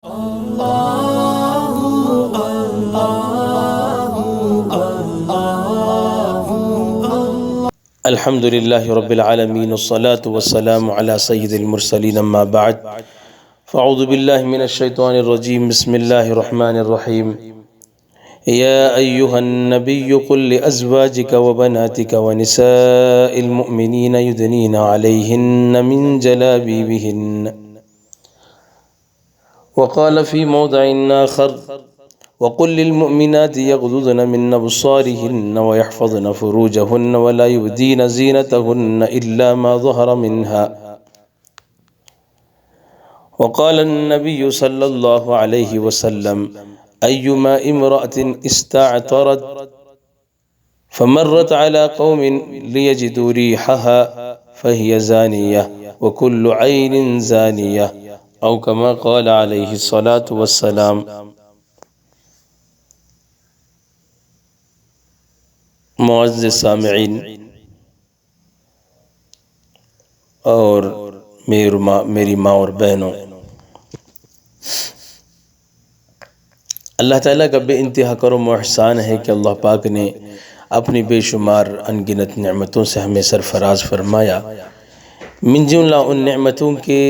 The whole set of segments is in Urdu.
الحمد لله رب العالمين والصلاة والسلام على سيد المرسلين أما بعد فأعوذ بالله من الشيطان الرجيم بسم الله الرحمن الرحيم يا أيها النبي قل لأزواجك وبناتك ونساء المؤمنين يدنين عليهن من جلابيبهن وقال في موضع آخر وقل للمؤمنات يغضضن من أبصارهن ويحفظن فروجهن ولا يبدين زينتهن إلا ما ظهر منها وقال النبي صلى الله عليه وسلم أيما امرأة استعطرت فمرت على قوم ليجدوا ريحها فهي زانية وكل عين زانية أو كما قال عليه الصلاة والسلام۔ معزز سامعین اور میری ماں اور بہنوں، اللہ تعالیٰ کا بے انتہا کرم و احسان ہے کہ اللہ پاک نے اپنی بے شمار انگنت نعمتوں سے ہمیں سرفراز فرمایا۔ من جملہ ان نعمتوں کے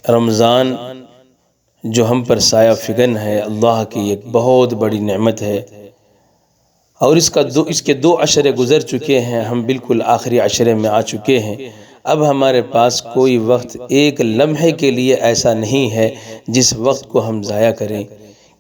رمضان جو ہم پر سایہ فگن ہے، اللہ کی ایک بہت بڑی نعمت ہے، اور اس کے 2 عشرے گزر چکے ہیں، ہم بالکل آخری عشرے میں آ چکے ہیں۔ اب ہمارے پاس کوئی وقت ایک لمحے کے لیے ایسا نہیں ہے جس وقت کو ہم ضائع کریں،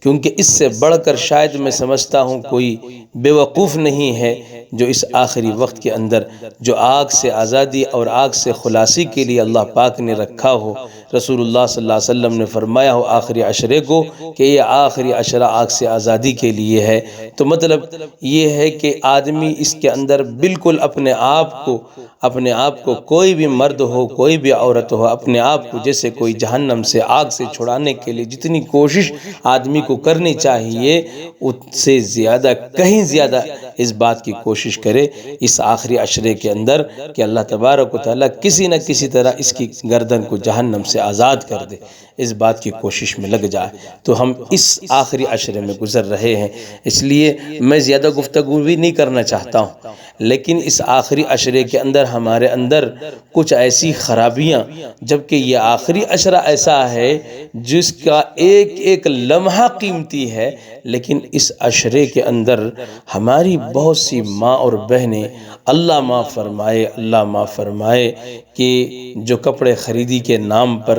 کیونکہ اس سے بڑھ کر شاید میں سمجھتا ہوں کوئی بے وقوف نہیں ہے جو اس آخری وقت کے اندر جو آگ سے آزادی اور آگ سے خلاصی کے لیے اللہ پاک نے رکھا ہو۔ رسول اللہ صلی اللہ علیہ وسلم نے فرمایا ہو آخری عشرے کو کہ یہ آخری عشرہ آگ سے آزادی کے لیے ہے، تو مطلب یہ ہے کہ آدمی اس کے اندر بالکل اپنے آپ کو کوئی بھی مرد ہو کوئی بھی عورت ہو، اپنے آپ کو جیسے کوئی جہنم سے آگ سے چھڑانے کے لیے جتنی کوشش آدمی کو کرنی چاہیے اس سے زیادہ کہیں زیادہ اس بات کی کوشش کرے اس آخری عشرے کے اندر کہ اللہ تبارک و تعالیٰ کسی نہ کسی طرح اس کی گردن کو جہنم سے آزاد کر دے، اس بات کی کوشش میں لگ جائے۔ تو ہم اس آخری عشرے میں گزر رہے ہیں، اس لیے میں زیادہ گفتگو بھی نہیں کرنا چاہتا ہوں، لیکن اس آخری عشرے کے اندر ہمارے اندر کچھ ایسی خرابیاں، جبکہ یہ آخری عشرہ ایسا ہے جس کا ایک ایک لمحہ قیمتی ہے، لیکن اس عشرے کے اندر ہماری بہت سی ماں اور بہنیں اللہ معاف فرمائے کہ جو کپڑے خریدی کے نام پر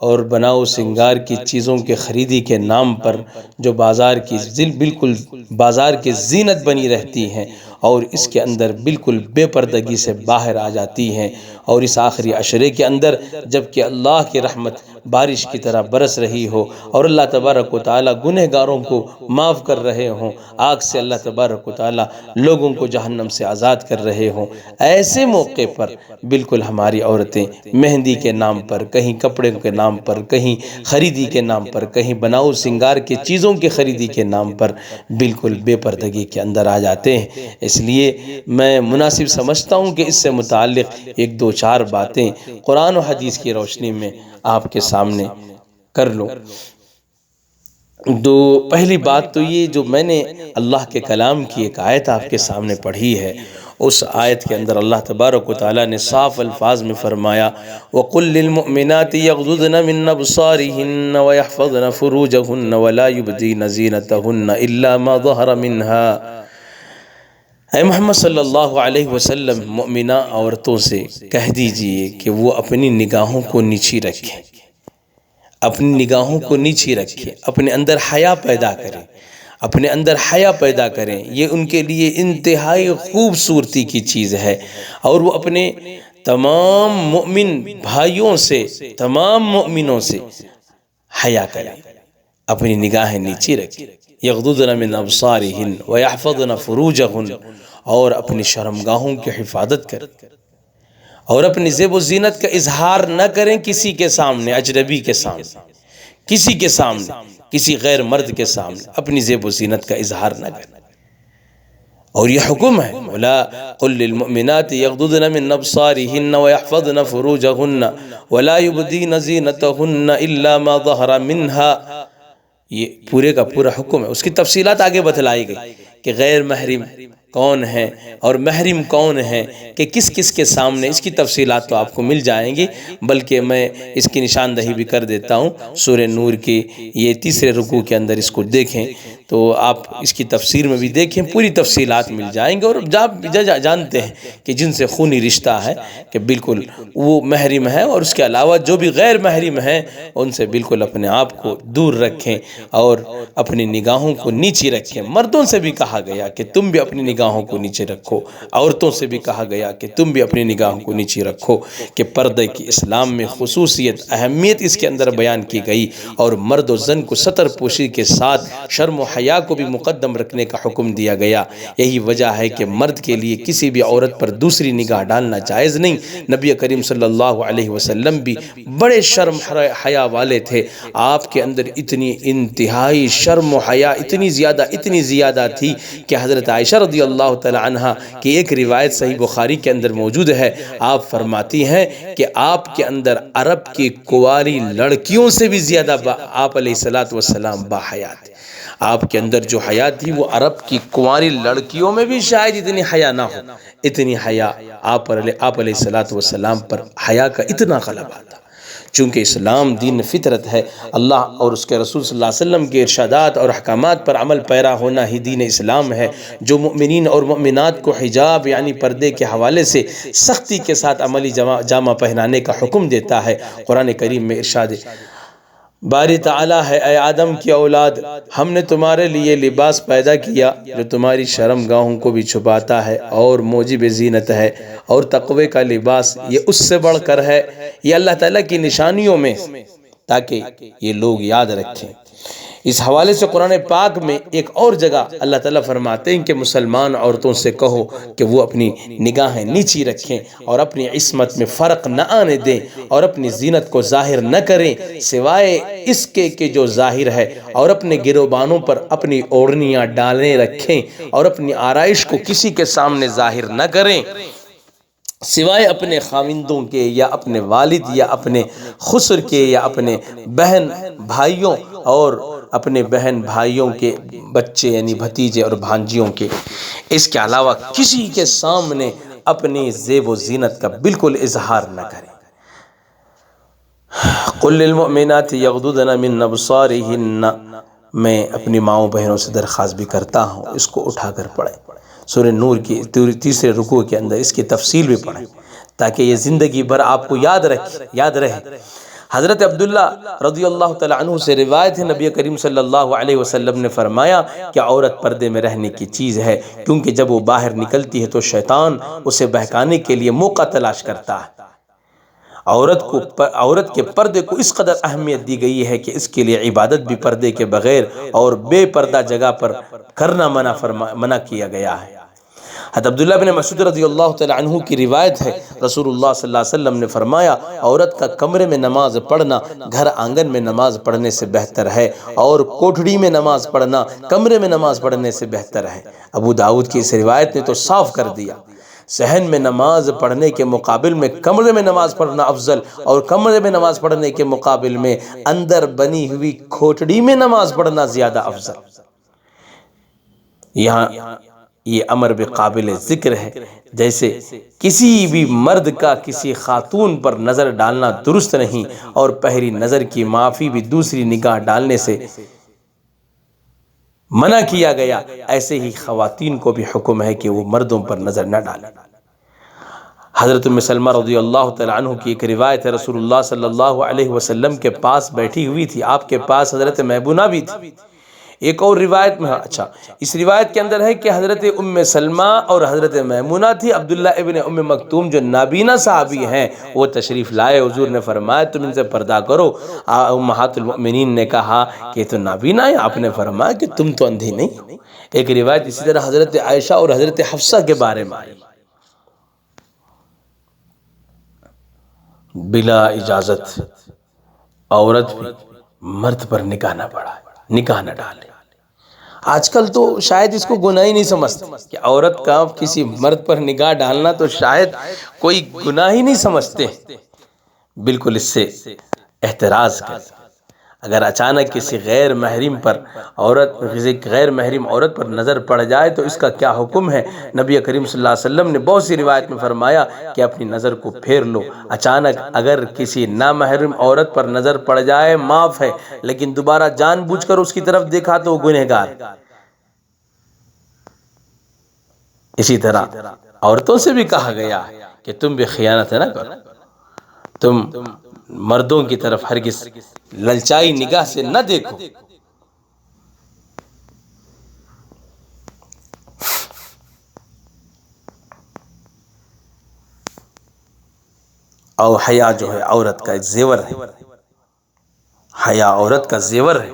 اور بناؤ سنگار کی چیزوں کے خریدی کے نام پر جو بالکل بازار کی زینت بنی رہتی ہیں اور اس کے اندر بالکل بے پردگی سے باہر آ جاتی ہیں، اور اس آخری عشرے کے اندر جبکہ اللہ کی رحمت بارش کی طرح برس رہی ہو اور اللہ تبارک و تعالیٰ گنہگاروں کو معاف کر رہے ہوں، آگ سے اللہ تبارک و تعالیٰ لوگوں کو جہنم سے آزاد کر رہے ہوں، ایسے موقع پر بالکل ہماری عورتیں مہندی کے نام پر، کہیں کپڑے کے نام پر، کہیں خریدی کے نام پر، کہیں بناؤ سنگار کے چیزوں کے خریدی کے نام پر بالکل بے پردگی کے اندر آ جاتے ہیں۔ اس لیے میں مناسب سمجھتا ہوں کہ اس سے متعلق 1-2-4 باتیں قرآن و حدیث کی روشنی میں آپ کے سامنے کر لوں۔ پہلی بات تو یہ جو میں نے اللہ کے کلام کی ایک آیت آپ کے سامنے پڑھی ہے، اس آیت کے اندر اللہ تبارک و تعالیٰ نے صاف الفاظ میں فرمایا وَقُلْ لِلْمُؤْمِنَاتِ يَغْضُضْنَ مِنْ أَبْصَارِهِنَّ وَيَحْفَظْنَ فُرُوجَهُنَّ وَلَا يُبْدِينَ زِينَتَهُنَّ إِلَّا مَا ظَهَرَ مِنْهَا۔ اے محمد صلی اللہ علیہ وسلم مؤمنہ عورتوں سے کہہ دیجئے کہ وہ اپنی نگاہوں کو نیچی رکھیں، اپنی نگاہوں کو نیچی رکھیں، اپنے اندر حیا پیدا کریں، اپنے اندر حیا پیدا کریں، یہ ان کے لیے انتہائی خوبصورتی کی چیز ہے، اور وہ اپنے تمام مؤمن بھائیوں سے، تمام مؤمنوں سے حیا کریں، اپنی نگاہیں نیچی رکھیں، یغضضن من ابصارہن ویحفظن فروجہن، اور اپنی شرمگاہوں کی حفاظت کریں، اور اپنی زیب و زینت کا اظہار نہ کریں کسی کے سامنے، اجنبی کے سامنے، کسی کے سامنے، کسی غیر مرد کے سامنے اپنی زیب و زینت کا اظہار نہ کریں۔ اور یہ حکم ہے قل للمؤمنات یغضضن من ابصارہن ویحفظن فروجہن ولا یبدین زینتہن الا ما ظہر منها، یہ پورے کا پورا حکم ہے۔ اس کی تفصیلات آگے بتلائی گئی کہ غیر محرم کون ہے اور محرم کون ہے، کہ کس کس کے سامنے، اس کی تفصیلات تو آپ کو مل جائیں گی، بلکہ میں اس کی نشاندہی بھی کر دیتا ہوں۔ سورہ نور کی یہ تیسرے رکوع کے اندر اس کو دیکھیں تو آپ اس کی تفسیر میں بھی دیکھیں، پوری تفصیلات مل جائیں گے، اور جانتے ہیں کہ جن سے خونی رشتہ ہے کہ بالکل وہ محرم ہے، اور اس کے علاوہ جو بھی غیر محرم ہیں ان سے بالکل اپنے آپ کو دور رکھیں اور اپنی نگاہوں کو نیچے رکھیں۔ مردوں سے بھی کہا گیا کہ تم بھی اپنی نگاہوں کو نیچے رکھو، عورتوں سے بھی کہا گیا کہ تم بھی اپنی نگاہوں کو نیچے رکھو، کہ پردے کی اسلام میں خصوصیت، اہمیت اس کے اندر بیان کی گئی، اور مرد و زن کو ستر پوشی کے ساتھ شرم و حیا کو بھی مقدم رکھنے کا حکم دیا گیا۔ یہی وجہ ہے کہ مرد کے لیے کسی بھی عورت پر دوسری نگاہ ڈالنا جائز نہیں۔ نبی کریم صلی اللہ علیہ وسلم بھی بڑے شرم حیا والے تھے، آپ کے اندر اتنی انتہائی شرم و حیا اتنی زیادہ تھی کہ حضرت عائشہ رضی اللہ تعالی عنہ کی ایک روایت صحیح بخاری کے اندر موجود ہے، آپ فرماتی ہیں کہ آپ کے اندر عرب کی کنواری لڑکیوں سے بھی زیادہ آپ علیہ السلام باحیا تھے۔ آپ کے اندر جو حیا تھی وہ عرب کی کنواری لڑکیوں میں بھی شاید اتنی حیا نہ ہو، اتنی حیا آپ علیہ السلام پر حیا کا اتنا غلبہ تھا۔ چونکہ اسلام دین فطرت ہے، اللہ اور اس کے رسول صلی اللہ علیہ وسلم کے ارشادات اور احکامات پر عمل پیرا ہونا ہی دین اسلام ہے، جو مؤمنین اور مؤمنات کو حجاب یعنی پردے کے حوالے سے سختی کے ساتھ عملی جامہ پہنانے کا حکم دیتا ہے۔ قرآن کریم میں ارشاد باری تعالیٰ ہے، اے آدم کی اولاد، ہم نے تمہارے لیے لباس پیدا کیا جو تمہاری شرم گاہوں کو بھی چھپاتا ہے اور موجب زینت ہے، اور تقوی کا لباس یہ اس سے بڑھ کر ہے۔ یہ اللہ تعالیٰ کی نشانیوں میں تاکہ یہ لوگ یاد رکھیں۔ اس حوالے سے قرآن پاک میں ایک اور جگہ اللہ تعالیٰ فرماتے ہیں کہ مسلمان عورتوں سے کہو کہ وہ اپنی نگاہیں نیچی رکھیں اور اپنی عصمت میں فرق نہ آنے دیں، اور اپنی زینت کو ظاہر نہ کریں سوائے اس کے کہ جو ظاہر ہے، اور اپنے گروبانوں پر اپنی اوڑھنیاں ڈالے رکھیں، اور اپنی آرائش کو کسی کے سامنے ظاہر نہ کریں سوائے اپنے خاوندوں کے یا اپنے والد یا اپنے خسر کے یا اپنے بہن بھائیوں اور اپنے بہن بھائیوں کے بچے یعنی بھتیجے اور بھانجیوں کے، اس کے علاوہ کسی کے سامنے اپنی زیب و زینت کا بالکل اظہار نہ کریں۔ قل للمؤمنات یغضضن من ابصارہن، میں اپنی ماؤں بہنوں سے درخواست بھی کرتا ہوں اس کو اٹھا کر پڑھیں۔ سورہ نور کی تیسرے رکوع کے اندر اس کی تفصیل بھی پڑھیں تاکہ یہ زندگی بھر آپ کو یاد رہے۔ حضرت عبداللہ رضی اللہ تعالیٰ عنہ سے روایت ہے، نبی کریم صلی اللہ علیہ وسلم نے فرمایا کہ عورت پردے میں رہنے کی چیز ہے، کیونکہ جب وہ باہر نکلتی ہے تو شیطان اسے بہکانے کے لیے موقع تلاش کرتا ہے۔ عورت کے پردے کو اس قدر اہمیت دی گئی ہے کہ اس کے لیے عبادت بھی پردے کے بغیر اور بے پردہ جگہ پر کرنا منع کیا گیا ہے۔ حضرت عبداللہ بن مسعود رضی اللہ تعالیٰ عنہ کی روایت ہے، رسول اللہ صلی اللہ علیہ وسلم نے فرمایا عورت کا کمرے میں نماز پڑھنا گھر آنگن میں نماز پڑھنے سے بہتر ہے، اور کوٹھڑی میں نماز پڑھنا کمرے میں نماز پڑھنے سے بہتر ہے۔ ابو داؤد کی اس روایت نے تو صاف کر دیا، صحن میں نماز پڑھنے کے مقابل میں کمرے میں نماز پڑھنا افضل، اور کمرے میں نماز پڑھنے کے مقابل میں اندر بنی ہوئی کھوٹڑی میں نماز پڑھنا زیادہ افضل۔ یہاں یہ امر بقابل ذکر ہے، جیسے کسی بھی مرد کا کسی خاتون پر نظر ڈالنا درست نہیں، اور پہلی نظر کی معافی بھی دوسری نگاہ ڈالنے سے منع کیا گیا، ایسے ہی خواتین کو بھی حکم ہے کہ وہ مردوں پر نظر نہ ڈالیں۔ حضرت ام سلمہ رضی اللہ تعالیٰ عنہ کی ایک روایت ہے، رسول اللہ صلی اللہ علیہ وسلم کے پاس بیٹھی ہوئی تھی، آپ کے پاس حضرت میمونہ بھی تھی۔ ایک اور روایت میں اس روایت کے اندر ہے کہ حضرت ام سلمہ اور حضرت میمونہ تھی۔ عبداللہ ابن ام مکتوم جو نابینا صحابی ہیں وہ تشریف لائے، حضور نے فرمایا تم ان سے پردہ کرو۔ امہات المؤمنین نے کہا کہ تو نابینا ہے، آپ نے فرمایا کہ تم تو اندھی نہیں۔ ایک روایت اسی طرح حضرت عائشہ اور حضرت حفصہ کے بارے میں آئی، بلا اجازت عورت بھی مرد پر نگاہ نہ ڈالے۔ آج کل تو شاید اس کو گناہ ہی نہیں سمجھتے کہ عورت کا کسی مرد پر نگاہ ڈالنا تو شاید کوئی گناہ ہی نہیں سمجھتے، بالکل اس سے احتراز کریں۔ اگر اچانک کسی غیر محرم عورت پر نظر پڑ جائے تو اس کا کیا حکم ہے؟ نبی کریم صلی اللہ علیہ وسلم نے بہت سی روایت میں فرمایا کہ اپنی نظر کو پھیر لو۔ اچانک اگر کسی نامحرم عورت پر نظر پڑ جائے معاف ہے، لیکن دوبارہ جان بوجھ کر اس کی طرف دیکھا تو وہ گنہگار۔ اسی طرح عورتوں سے بھی کہا گیا کہ تم بھی خیانت نہ کرو، تم مردوں کی طرف ہرگز للچائی نگاہ سے نہ دیکھو۔ اور حیا جو ہے عورت کا ایک زیور ہے، حیا عورت کا زیور ہے۔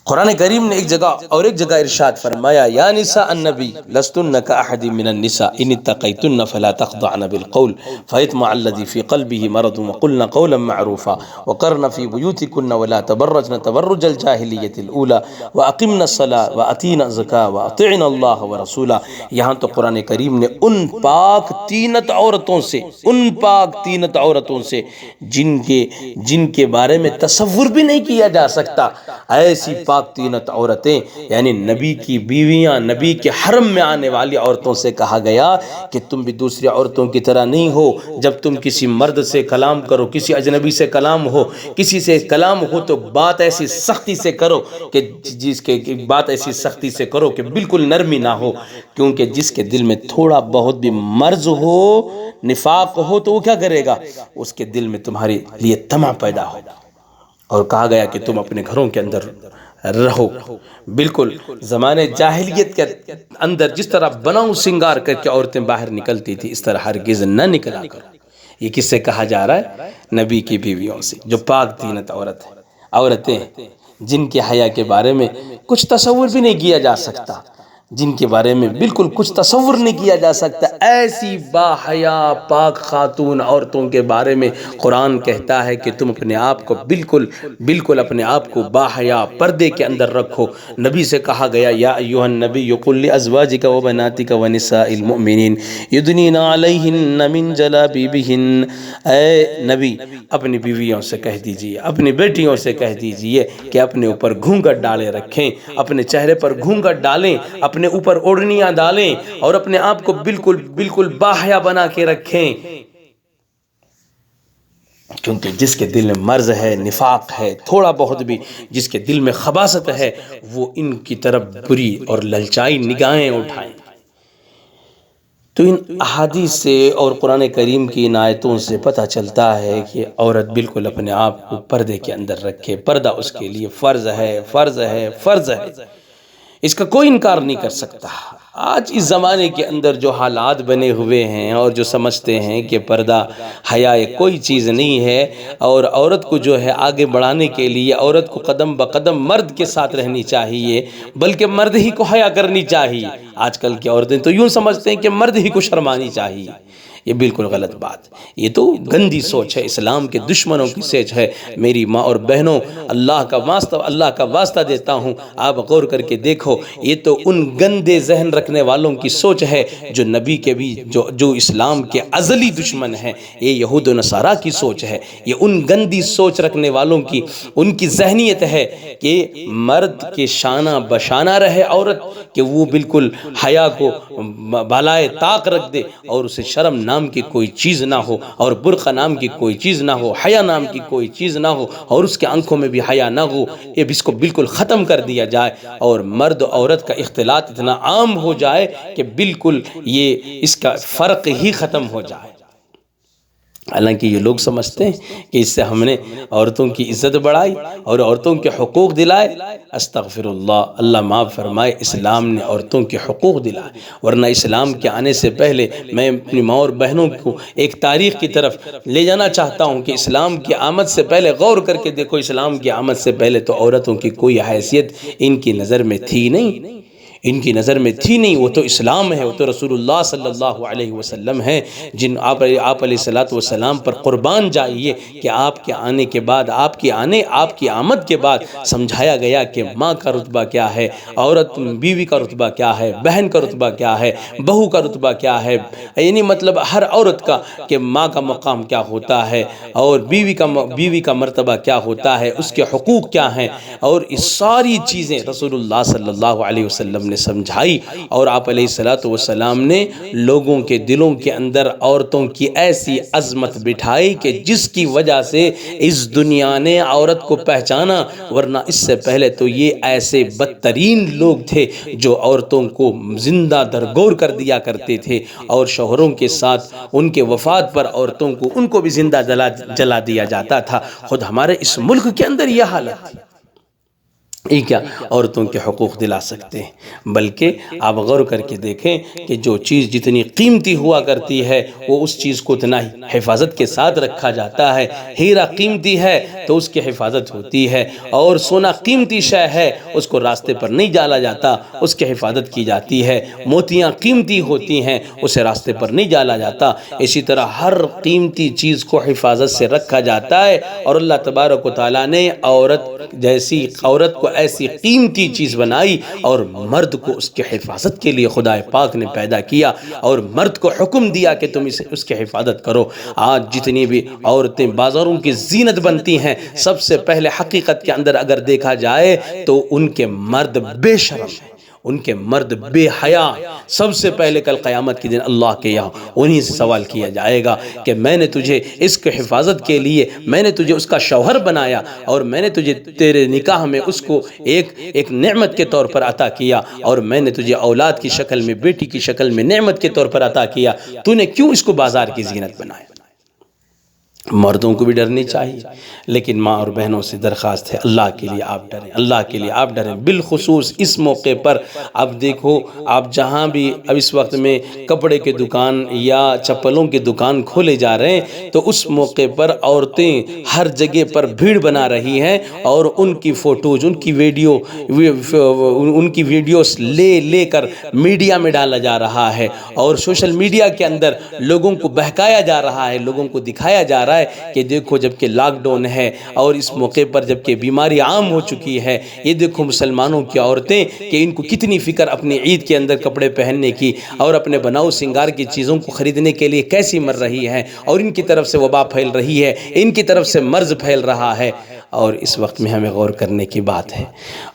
قرآن کریم نے ایک جگہ ارشاد فرمایا یا نساء النبی لستن کاحد من النساء ان اتقیتن فلا تخضعن بالقول فیطمع الذی فی قلبه مرض وقلن قولا معروفا وقرن فی بیوتکن ولا تبرجن تبرج الجاہلیۃ الاولی واقمن الصلاة واتین الزکاة واطعن اللہ ورسولہ۔ یہاں تو قرآن کریم نے ان پاک تینت عورتوں سے جن کے بارے میں تصور بھی نہیں کیا جا سکتا، ایسی پاک تینت عورتیں یعنی نبی کی بیویاں، نبی کے حرم میں آنے والی عورتوں سے کہا گیا کہ تم بھی دوسری عورتوں کی طرح نہیں ہو۔ جب تم کسی مرد سے کلام کرو، کسی اجنبی سے کلام ہو، کسی سے کلام ہو تو بات ایسی سختی سے کرو کہ بالکل نرمی نہ ہو، کیونکہ جس کے دل میں تھوڑا بہت بھی مرض ہو، نفاق ہو، تو وہ کیا کرے گا؟ اس کے دل میں تمہارے لیے طمع پیدا ہو۔ اور کہا گیا کہ تم اپنے گھروں کے اندر رہو، بالکل زمانے جاہلیت کے اندر جس طرح بناؤ سنگار کر کے عورتیں باہر نکلتی تھی، اس طرح ہرگز نہ نکلا کرو۔ یہ کس سے کہا جا رہا ہے؟ نبی کی بیویوں سے، جو پاک تینت عورتیں جن کے حیا کے بارے میں کچھ تصور بھی نہیں کیا جا سکتا، جن کے بارے میں بالکل کچھ تصور نہیں کیا جا سکتا، ایسی با حیا پاک خاتون عورتوں کے بارے میں قرآن کہتا ہے کہ تم اپنے آپ کو بالکل اپنے آپ کو با حیا پردے کے اندر رکھو۔ نبی سے کہا گیا یا ایھا النبی قل لازواجک وبناتک ونساء المؤمنین یدنین علیہن من جلابیبہن، اے نبی اپنی بیویوں سے کہہ دیجئے، اپنی بیٹیوں سے کہہ دیجئے کہ اپنے اوپر گھونگھٹ ڈالے رکھیں، اپنے چہرے پر گھونگھٹ ڈالیں، اپنے اوپر اوڑھنیاں ڈالیں اور اپنے آپ کو بالکل باحیا بنا کے رکھیں، کیونکہ جس کے دل میں مرض ہے، نفاق ہے، تھوڑا بہت بھی جس کے دل میں خباثت ہے، وہ ان کی طرف بری اور للچائی نگاہیں اٹھائیں۔ تو ان احادیث سے اور قرآن کریم کی ان آیتوں سے پتہ چلتا ہے کہ عورت بالکل اپنے آپ کو پردے کے اندر رکھے، پردہ اس کے لیے فرض ہے، اس کا کوئی انکار نہیں کر سکتا۔ آج اس زمانے کے اندر جو حالات بنے ہوئے ہیں اور جو سمجھتے ہیں کہ پردہ حیا کوئی چیز نہیں ہے اور عورت کو جو ہے آگے بڑھانے کے لیے عورت کو قدم بقدم مرد کے ساتھ رہنی چاہیے، بلکہ مرد ہی کو حیا کرنی چاہیے۔ آج کل کی عورتیں تو یوں سمجھتے ہیں کہ مرد ہی کو شرمانی چاہیے، یہ بالکل غلط بات، یہ تو گندی سوچ ہے، اسلام کے دشمنوں کی سوچ ہے۔ میری ماں اور بہنوں، اللہ کا واسطہ دیتا ہوں، آپ غور کر کے دیکھو، یہ تو ان گندے ذہن رکھنے والوں کی سوچ ہے جو نبی کے بھی جو اسلام کے ازلی دشمن ہیں، یہ یہود و نصارہ کی سوچ ہے، یہ ان گندی سوچ رکھنے والوں کی ان کی ذہنیت ہے کہ مرد کے شانہ بشانہ رہے عورت، کہ وہ بالکل حیا کو بالائے طاق رکھ دے اور اسے شرم نام کی کوئی چیز نہ ہو اور برقع نام کی کوئی چیز نہ ہو، حیا نام کی کوئی چیز نہ ہو اور اس کے آنکھوں میں بھی حیا نہ ہو، یہ اس کو بالکل ختم کر دیا جائے اور مرد و عورت کا اختلاط اتنا عام ہو جائے کہ بالکل یہ اس کا فرق ہی ختم ہو جائے۔ حالانکہ یہ لوگ سمجھتے ہیں کہ اس سے ہم نے عورتوں کی عزت بڑھائی اور عورتوں کے حقوق دلائے، استغفر اللہ، اللہ معاف فرمائے، اسلام نے عورتوں کے حقوق دلائے، ورنہ اسلام کے آنے سے پہلے میں اپنی ماں اور بہنوں کو ایک تاریخ کی طرف لے جانا چاہتا ہوں کہ اسلام کی آمد سے پہلے غور کر کے دیکھو، اسلام کی آمد سے پہلے تو عورتوں کی کوئی حیثیت ان کی نظر میں تھی نہیں، ان کی نظر میں تھی نہیں، وہ تو اسلام ہے، وہ تو رسول اللہ صلی اللہ علیہ وسلم ہیں، جن آپ علیہ السلام پر قربان جائیے کہ آپ کے آنے کے بعد، آپ کی آمد کے بعد سمجھایا گیا کہ ماں کا رتبہ کیا ہے، عورت بیوی کا رتبہ کیا ہے، بہن کا رتبہ کیا ہے، بہو کا رتبہ کیا ہے، یعنی مطلب ہر عورت کا کہ ماں کا مقام کیا ہوتا ہے، اور بیوی کا مرتبہ کیا ہوتا ہے، اس کے حقوق کیا ہیں، اور اس ساری چیزیں رسول اللہ صلی اللہ علیہ وسلم نے سمجھائی، اور آپ علیہ السلام نے لوگوں کے دلوں کے اندر عورتوں کی ایسی عظمت بٹھائی کہ جس کی وجہ سے اس دنیا نے عورت کو پہچانا، ورنہ اس سے پہلے تو یہ ایسے بدترین لوگ تھے جو عورتوں کو زندہ درگور کر دیا کرتے تھے، اور شوہروں کے ساتھ ان کے وفات پر عورتوں کو ان کو بھی زندہ جلا دیا جاتا تھا۔ خود ہمارے اس ملک کے اندر یہ حالت تھی، یہ کیا عورتوں کے حقوق دلا سکتے ہیں؟ بلکہ آپ غور کر کے دیکھیں کہ جو چیز جتنی قیمتی ہوا کرتی ہے وہ اس چیز کو اتنا ہی حفاظت کے ساتھ رکھا جاتا ہے۔ ہیرا قیمتی ہے تو اس کی حفاظت ہوتی ہے، اور سونا قیمتی شے ہے، اس کو راستے پر نہیں ڈالا جاتا، اس کی حفاظت کی جاتی ہے۔ موتیاں قیمتی ہوتی ہیں، اسے راستے پر نہیں ڈالا جاتا۔ اسی طرح ہر قیمتی چیز کو حفاظت سے رکھا جاتا ہے، اور اللہ تبارک و تعالیٰ نے عورت کو ایسی قیمتی چیز بنائی، اور مرد کو اس کے حفاظت کے لیے خدا پاک نے پیدا کیا، اور مرد کو حکم دیا کہ تم اس کی حفاظت کرو۔ آج جتنی بھی عورتیں بازاروں کی زینت بنتی ہیں، سب سے پہلے حقیقت کے اندر اگر دیکھا جائے تو ان کے مرد بے شرم ہیں، ان کے مرد بے حیا۔ سب سے پہلے کل قیامت کے دن اللہ کے یہاں انہی سے سوال کیا جائے گا کہ میں نے تجھے اس کی حفاظت کے لیے، میں نے تجھے اس کا شوہر بنایا، اور میں نے تجھے تیرے نکاح میں اس کو ایک نعمت کے طور پر عطا کیا، اور میں نے تجھے اولاد کی شکل میں، بیٹی کی شکل میں نعمت کے طور پر عطا کیا، تو نے کیوں اس کو بازار کی زینت بنایا؟ مردوں کو بھی ڈرنی چاہیے، لیکن ماں اور بہنوں سے درخواست ہے اللہ کے لیے آپ ڈریں، اللہ کے لیے آپ ڈریں۔ بالخصوص اس موقع پر اب دیکھو، آپ جہاں بھی اب اس وقت میں کپڑے کے دکان یا چپلوں کے دکان کھولے جا رہے ہیں، تو اس موقع پر عورتیں ہر جگہ پر بھیڑ بنا رہی ہیں، اور ان کی فوٹوز، ان کی ویڈیوز لے کر میڈیا میں ڈالا جا رہا ہے، اور سوشل میڈیا کے اندر لوگوں کو بہکایا جا رہا ہے، لوگوں کو دکھایا جا رہا ہے کہ دیکھو جبکہ لاک ڈاؤن ہے، اور اس موقع پر جبکہ بیماری عام ہو چکی ہے، یہ دیکھو مسلمانوں کی عورتیں کہ ان کو کتنی فکر اپنی عید کے اندر کپڑے پہننے کی اور اپنے بناؤ سنگار کی چیزوں کو خریدنے کے لیے کیسی مر رہی ہیں، اور ان کی طرف سے وبا پھیل رہی ہے، ان کی طرف سے مرض پھیل رہا ہے۔ اور اس وقت میں ہمیں غور کرنے کی بات ہے،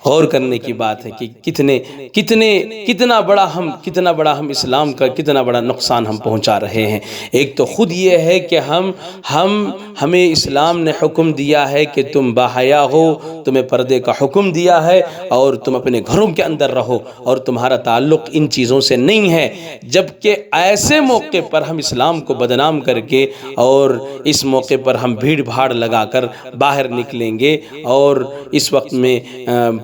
غور کرنے کی بات ہے کہ کتنا بڑا ہم اسلام کا کتنا بڑا نقصان ہم پہنچا رہے ہیں۔ ایک تو خود یہ ہے کہ ہمیں اسلام نے حکم دیا ہے کہ تم باحیا ہو، تمہیں پردے کا حکم دیا ہے، اور تم اپنے گھروں کے اندر رہو، اور تمہارا تعلق ان چیزوں سے نہیں ہے۔ جبکہ ایسے موقع پر ہم اسلام کو بدنام کر کے، اور اس موقع پر ہم بھیڑ بھاڑ لگا کر باہر نکلیں گے، اور اس وقت میں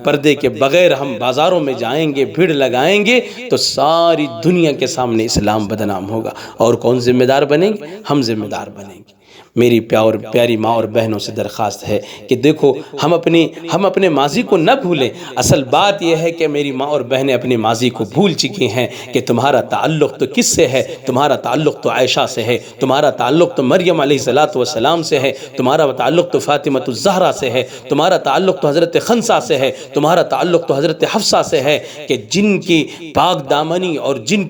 پردے کے بغیر ہم بازاروں میں جائیں گے، بھیڑ لگائیں گے، تو ساری دنیا کے سامنے اسلام بدنام ہوگا، اور کون ذمہ دار بنیں گے؟ ہم ذمہ دار بنیں گے۔ میری پیاری ماں اور بہنوں سے درخواست ہے کہ دیکھو ہم اپنے ماضی کو نہ بھولیں۔ اصل بات یہ ہے کہ میری ماں اور بہنیں اپنے ماضی کو بھول چکی ہیں کہ تمہارا تعلق تو کس سے ہے؟ تمہارا تعلق تو عائشہ سے ہے، تمہارا تعلق تو مریم علیہ السلام سے ہے، تمہارا تعلق تو فاطمہ الزہرا سے ہے، تمہارا تعلق تو حضرت خنسا سے ہے، تمہارا تعلق تو حضرت حفصہ سے ہے، کہ جن کی پاک دامنی اور جن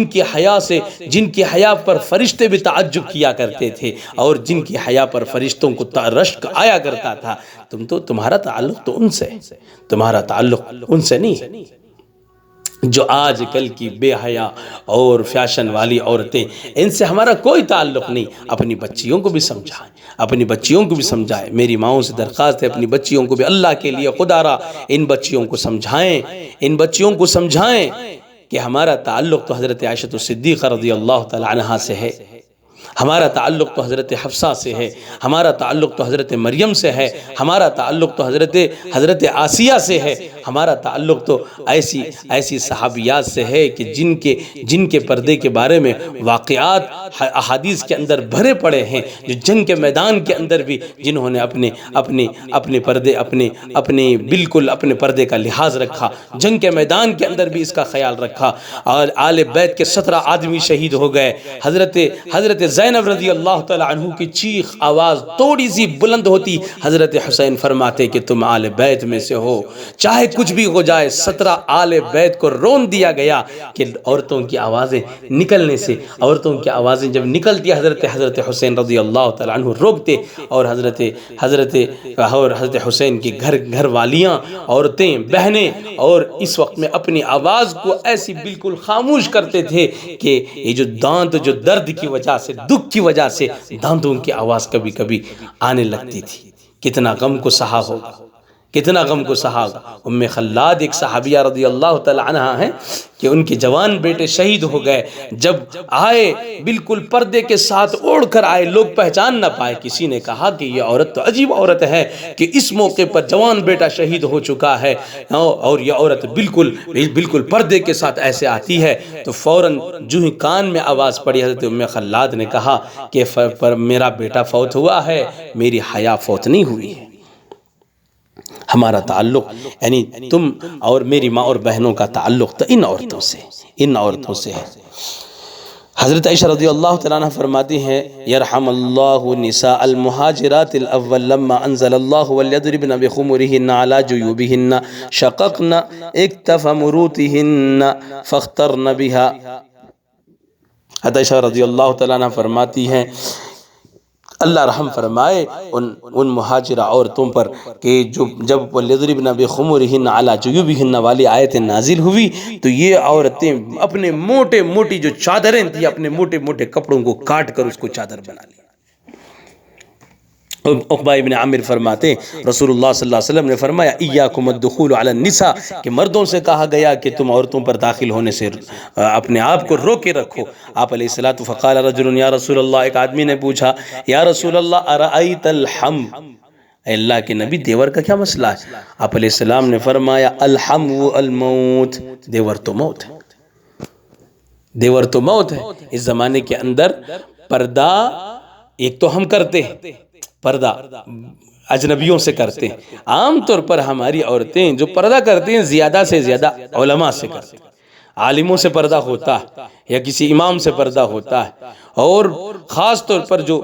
کی حیا پر فرشتے بھی تعجب کیا کرتے تھے، اور جن کی حیا پر فرشتوں کو رشک آیا کرتا تھا۔ تمہارا تعلق تو ان سے، تمہارا تعلق ان سے نہیں ہے۔ جو آج کل کی بے حیا اور فیشن والی عورتیں، ان سے ہمارا کوئی تعلق نہیں۔ اپنی بچیوں کو بھی سمجھائیں، اپنی بچیوں کو بھی سمجھائیں۔ میری ماؤں سے درخواست ہے اپنی بچیوں کو بھی اللہ کے لیے خدا را ان بچیوں کو سمجھائیں، ان بچیوں کو سمجھائیں کہ ہمارا تعلق تو حضرت عائشہ صدیقہ رضی اللہ تعالی عنہا سے ہے، ہمارا تعلق تو حضرت حفصہ سے ہے، ہمارا تعلق تو حضرت مریم سے ہے، ہمارا تعلق تو حضرت آسیہ سے ہے، ہمارا تعلق تو ایسی صحابیات سے ہے کہ جن کے پردے کے بارے میں واقعات احادیث کے اندر بھرے پڑے ہیں، جو جنگ کے میدان کے اندر بھی جنہوں نے اپنے بالکل اپنے پردے کا لحاظ رکھا، جنگ کے میدان کے اندر بھی اس کا خیال رکھا، اور آل بیت کے 17 آدمی شہید ہو گئے۔ حضرت زینب رضی اللہ تعالی عنہ کی چیخ آواز تھوڑی سی بلند ہوتی، حضرت حسین فرماتے کہ تم آل بیت میں سے ہو، چاہے کچھ بھی ہو جائے۔ 17 آل بیت کو رون دیا گیا کہ عورتوں کی آوازیں نکلنے سے، عورتوں کی آوازیں جب نکلتی حضرت حسین رضی اللہ تعالی عنہ روکتے، اور حضرت حسین کی گھر والیاں، عورتیں، بہنیں، اور اس وقت میں اپنی آواز کو ایسی بالکل خاموش کرتے تھے کہ یہ جو دانت جو درد کی وجہ سے، دکھ کی وجہ سے دانتوں کی آواز کبھی کبھی آنے لگتی تھی۔ کتنا غم کو سہا ہوگا، کتنا غم کو سہا ہوگا۔ ام خلاد ایک صحابیہ رضی اللہ تعالی عنہ ہیں کہ ان کے جوان بیٹے شہید ہو گئے، جب آئے بالکل پردے کے ساتھ اوڑھ کر آئے، لوگ پہچان نہ پائے۔ کسی نے کہا کہ یہ عورت تو عجیب عورت ہے کہ اس موقع پر جوان بیٹا شہید ہو چکا ہے اور یہ عورت بالکل پردے کے ساتھ ایسے آتی ہے۔ تو فوراً جو ہی کان میں آواز پڑی، حضرت ام خلاد نے کہا کہ میرا بیٹا فوت ہوا ہے، میری حیا فوت نہیں ہوئی ہے۔ ہمارا تعلق یعنی تم اور میری ماں اور بہنوں کا تعلق تو ان عورتوں سے ہے۔ حضرت عائشہ رضی اللہ تعالیٰ عنہ فرماتی ہیں یرحم اللہ نساء المہاجرات الاول لما انزل اللہ ولیضربن بخمرہن علی جیوبہن شققن اکتف مروتہن فاخترن بها۔ حضرت عائشہ رضی اللہ تعالیٰ عنہ فرماتی ہیں اللہ رحم فرمائے ان مہاجرہ عورتوں پر کہ جب وَلْيَضْرِبْنَ بِخُمُرِهِنَّ عَلَى جُيُوبِهِنَّ والی آیت نازل ہوئی تو یہ عورتیں اپنے موٹی جو چادریں تھی، اپنے موٹے کپڑوں کو کاٹ کر اس کو چادر بنا لی۔ عقبہ ابن عامر فرماتے ہیں رسول اللہ صلی اللہ علیہ وسلم نے فرمایا ایاکم الدخول علی النساء، کہ مردوں سے کہا گیا کہ تم عورتوں پر داخل ہونے سے اپنے آپ کو روکے رکھو۔ آپ علیہ الصلوۃ فقال رجل یا رسول اللہ، ایک آدمی نے پوچھا یا رسول اللہ ارأیت الحم، اے اللہ کے نبی دیور کا کیا مسئلہ ہے؟ آپ علیہ السلام نے فرمایا الحم الموت، دیور تو موت ہے، دیور تو موت ہے۔ اس زمانے کے اندر پردہ ایک تو ہم کرتے ہیں، پردہ اجنبیوں سے کرتے ہیں، عام طور پر ہماری عورتیں جو پردہ کرتے ہیں زیادہ سے زیادہ علماء سے کرتے ہیں، عالموں سے پردہ ہوتا ہے یا کسی امام سے پردہ ہوتا ہے، اور خاص طور پر جو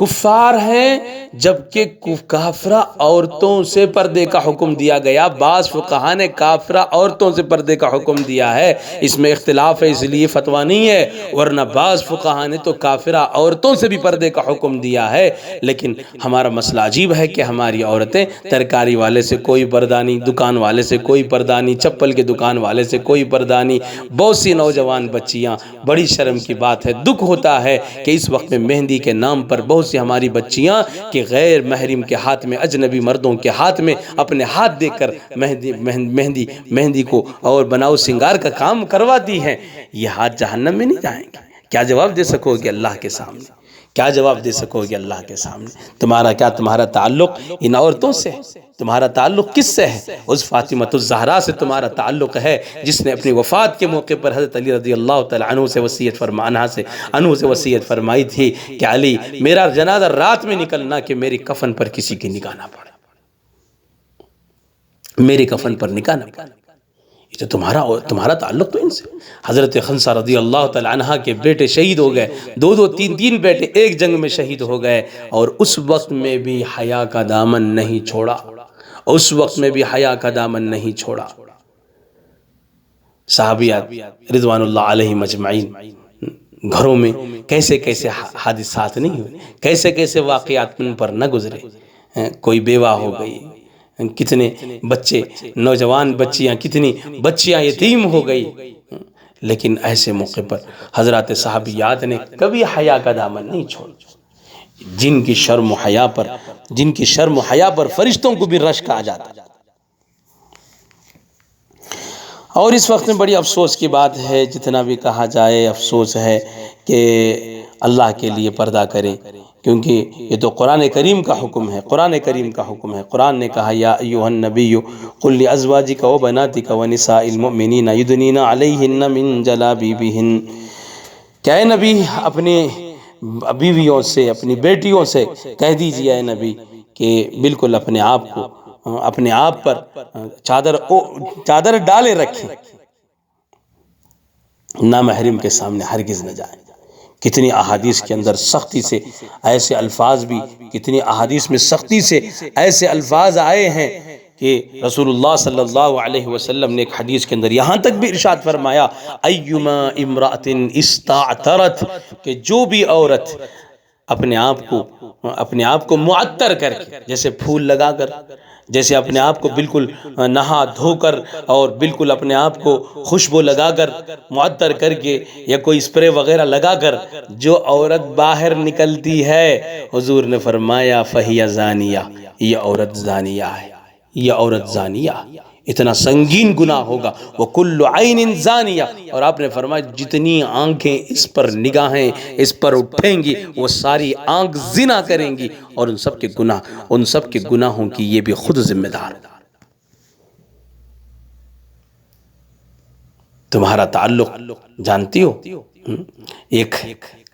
کفار ہیں، جبکہ کافرہ عورتوں سے پردے کا حکم دیا گیا۔ بعض فقہا نے کافرہ عورتوں سے پردے کا حکم دیا ہے، اس میں اختلاف ہے، اس لیے فتویٰ نہیں ہے، ورنہ بعض فقہا نے تو کافرہ عورتوں سے بھی پردے کا حکم دیا ہے۔ لیکن ہمارا مسئلہ عجیب ہے کہ ہماری عورتیں ترکاری والے سے کوئی پردہ نہیں، دکان والے سے کوئی پردہ نہیں، چپل کے دکان والے سے کوئی پردہ نہیں۔ بہت سی نوجوان بچیاں، بڑی شرم کی بات ہے، دکھ ہوتا ہے کہ اس وقت میں مہندی کے نام پر بہت سی ہماری بچیاں کہ غیر محرم کے ہاتھ میں، اجنبی مردوں کے ہاتھ میں اپنے ہاتھ دے کر مہندی کو اور بناؤ سنگار کا کام کرواتی ہیں۔ یہ ہاتھ جہنم میں نہیں جائیں گے؟ کیا جواب دے سکو گے اللہ کے سامنے؟ کیا جواب دے سکو گے اللہ کے سامنے؟ تمہارا تعلق ان عورتوں سے ہے؟ تمہارا تعلق کس سے ہے؟ اس فاطمۃ الزہرا سے تمہارا تعلق ہے جس نے اپنی وفات کے موقع پر حضرت علی رضی اللہ تعالی عنہ سے وصیت فرمائی تھی کہ علی میرا جنازہ رات میں نکلنا کہ میری کفن پر کسی کی نگاہ نہ پڑے، میری کفن پر نگاہ نہ پڑے۔ یہ تو تمہارا تعلق تو ان سے۔ حضرت خنسہ رضی اللہ تعالی عنہ کے بیٹے شہید ہو گئے، دو تین بیٹے ایک جنگ میں شہید ہو گئے، اور اس وقت میں بھی حیا کا دامن نہیں چھوڑا، اس وقت میں بھی حیا کا دامن نہیں چھوڑا۔ صحابیات رضوان اللہ علیہم اجمعین گھروں میں کیسے حادثات نہیں ہوئے، کیسے واقعات ان پر نہ گزرے۔ کوئی بیوہ ہو گئی، کتنے بچے، نوجوان بچیاں، کتنی بچیاں یتیم ہو گئی، لیکن ایسے موقع پر حضرات صحابیات نے کبھی حیا کا دامن نہیں چھوڑا۔ جن کی شرم و حیا پر فرشتوں کو بھی رشک آ جاتا۔ اور اس وقت میں بڑی افسوس کی بات ہے، جتنا بھی کہا جائے افسوس ہے کہ اللہ کے لیے پردہ کریں، کیونکہ یہ تو قرآن کریم کا حکم ہے، قرآن کریم کا حکم ہے۔ قرآن نے کہا یا ایھا النبی قل لازواجک وبناتک ونساء المؤمنین یدنین علیہن من جلابیبہن، کہ اے نبی اپنی بیویوں سے، اپنی بیٹیوں سے کہہ دیجیے اے نبی کہ بالکل اپنے آپ پر چادر ڈالے رکھیں، نامحرم کے سامنے ہرگز نہ جائیں۔ کتنی احادیث کے اندر سختی سے ایسے الفاظ بھی، کتنی احادیث میں سختی سے ایسے الفاظ آئے ہیں کہ رسول اللہ صلی اللہ علیہ وسلم نے ایک حدیث کے اندر یہاں تک بھی ارشاد فرمایا ایما امرأۃ استعطرت، کہ جو بھی عورت اپنے آپ کو معطر کر کے، جیسے پھول لگا کر، جیسے اپنے آپ کو بالکل نہا دھو کر اور بالکل اپنے آپ کو خوشبو لگا کر، معطر کر کے یا کوئی اسپرے وغیرہ لگا کر جو عورت باہر نکلتی ہے، حضور نے فرمایا فہی زانیہ، یہ عورت زانیہ ہے، یہ عورت زانیہ، اتنا سنگین گناہ ہوگا۔ وَكُلُّ عَيْنٍ زَانِيَةٍ، اور آپ نے فرمایا جتنی آنکھیں اس پر نگاہیں اس پر اٹھیں گی وہ ساری آنکھ زنا کریں گی، اور ان سب کے گناہوں کی یہ بھی خود ذمہ دار۔ تمہارا تعلق جانتی ہو، ایک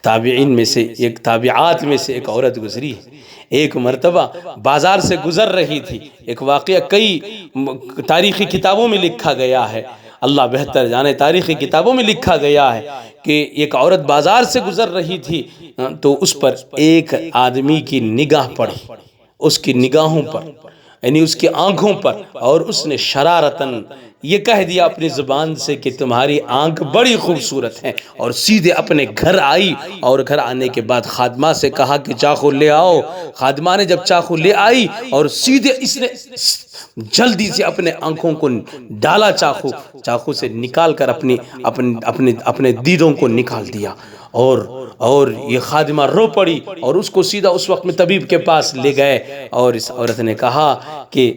تابعین میں سے، ایک تابعات میں سے ایک عورت گزری ہے، ایک مرتبہ بازار سے گزر رہی تھی، ایک واقعہ کئی تاریخی کتابوں میں لکھا گیا ہے، اللہ بہتر جانے، تاریخی کتابوں میں لکھا گیا ہے کہ ایک عورت بازار سے گزر رہی تھی تو اس پر ایک آدمی کی نگاہ پڑی، اس کی نگاہوں پر، یعنی اس کی آنکھوں پر، اور اس نے شرارتاً یہ کہہ دیا اپنی زبان سے کہ تمہاری آنکھ بڑی خوبصورت ہے، اور سیدھے اپنے گھر آئی، اور گھر آنے کے بعد خادمہ سے کہا کہ چاقو لے آؤ۔ خادمہ نے جب چاقو لے آئی اور سیدھے اس نے جلدی سے اپنے آنکھوں کو ڈالا، چاقو سے نکال کر اپنے دیدوں کو نکال دیا، اور یہ خادمہ رو پڑی، اور اس کو سیدھا اس وقت میں طبیب کے پاس لے گئے، اور اس عورت نے کہا کہ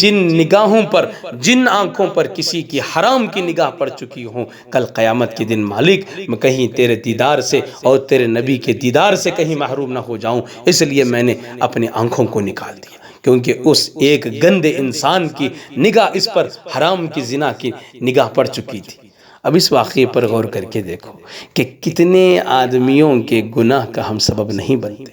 جن نگاہوں پر، جن آنکھوں پر کسی کی حرام کی نگاہ پڑ چکی ہوں، کل قیامت کے دن مالک میں کہیں تیرے دیدار سے اور تیرے نبی کے دیدار سے کہیں محروم نہ ہو جاؤں، اس لیے میں نے اپنی آنکھوں کو نکال دیا، کیونکہ اس ایک گندے انسان کی نگاہ اس پر حرام کی زنا کی نگاہ پڑ چکی تھی۔ اب اس واقعے پر غور کر کے دیکھو کہ کتنے آدمیوں کے گناہ کا ہم سبب نہیں بنتے۔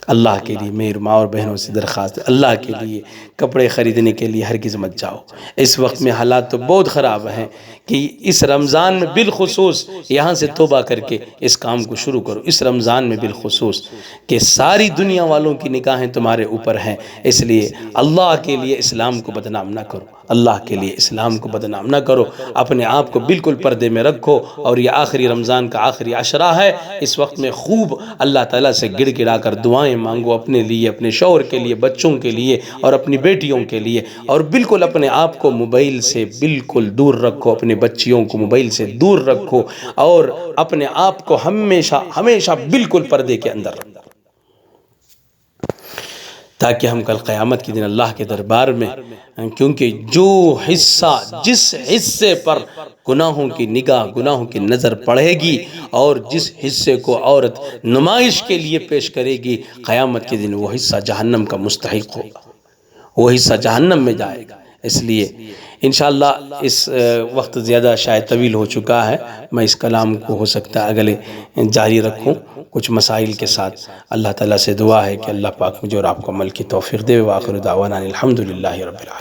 اللہ کے لیے میری ماں اور بہنوں سے درخواست ہے، اللہ کے لیے کپڑے خریدنے کے لیے ہرگز مت جاؤ۔ اس وقت میں حالات تو بہت خراب ہیں کہ اس رمضان میں بالخصوص یہاں سے توبہ کر کے اس کام کو شروع کرو، اس رمضان میں بالخصوص، کہ ساری دنیا والوں کی نگاہیں تمہارے اوپر ہیں، اس لیے اللہ کے لیے اسلام کو بدنام نہ کرو، اللہ کے لیے اسلام کو بدنام نہ کرو، اپنے آپ کو بالکل پردے میں رکھو، اور یہ آخری رمضان کا آخری عشرہ ہے، اس وقت میں خوب اللہ تعالیٰ سے گڑ گڑا کر دعائیں مانگو، اپنے لیے، اپنے شوہر کے لیے، بچوں کے لیے اور اپنی بیٹیوں کے لیے، اور بالکل اپنے آپ کو موبائل سے بالکل دور رکھو، اپنے بچیوں کو موبائل سے دور رکھو، اور اپنے آپ کو ہمیشہ بالکل پردے کے اندر رکھو، تاکہ ہم کل قیامت کے دن اللہ کے دربار میں، کیونکہ جس حصے پر گناہوں کی نگاہ، گناہوں کی نظر پڑے گی، اور جس حصے کو عورت نمائش کے لیے پیش کرے گی، قیامت کے دن وہ حصہ جہنم کا مستحق ہوگا، وہ حصہ جہنم میں جائے گا۔ اس لیے انشاءاللہ اس وقت زیادہ شاید طویل ہو چکا ہے، میں اس کلام کو ہو سکتا ہے اگلے جاری رکھوں کچھ مسائل کے ساتھ۔ اللہ تعالیٰ سے دعا ہے کہ اللہ پاک مجھے اور آپ کو عمل کی توفیق دے۔ وآخر دعوانا الحمدللہ رب العالمین۔